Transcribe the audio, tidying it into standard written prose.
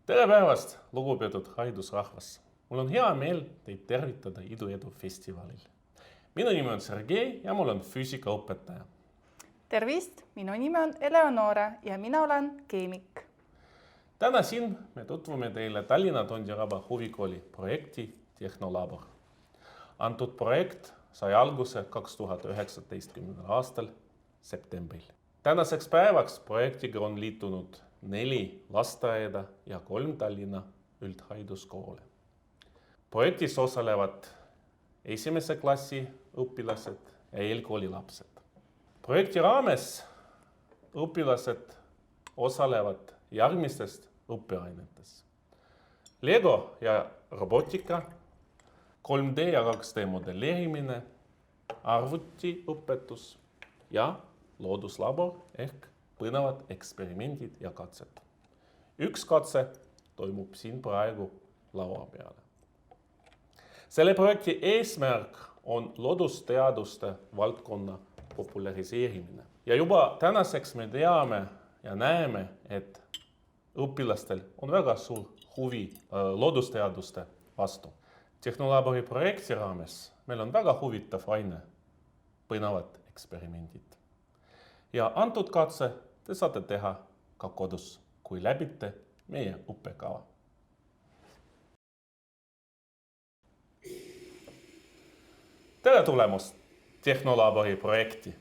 Tere päevast, lugupeetud haridusrahvas! Mul on hea meel teid tervitada Iduedu festivalil. Minu nimi on Sergei ja mul on füüsikaõpetaja. Tervist, minu nimi on Eleonora ja mina olen keemik. Täna siin me tutvume teile Tallinna Tondiraba huvikooli projekti Tehnolabor. Antud projekt sai alguse 2019. aastal septembril. Tänaseks päevaks projektiga on liitunud 4 lasteaeda ja 3 Tallinna üldhariduskoole. Projektis osalevad esimese klassi õpilased ja eelkooli lapsed. Projekti raames õpilased osalevad järgmistest õppeainetes. Lego ja robotika, 3D ja 2D modelleerimine, arvutiõpetus ja looduslabor ehk põnevad eksperimendid ja katsed. Üks katse toimub siin praegu laua peale. Selle projekti eesmärk on loodusteaduste valdkonna populariseerimine. Ja juba tänaseks me teame ja näeme, et õpilastel on väga suur huvi loodusteaduste vastu. Tehnolabori projekti raames meil on väga huvitav aine, põnevad eksperimendid. Ja antud katse te saate teha ka kodus, kui läbite meie õppekava. Tere tulemast Tehnolabori projekti!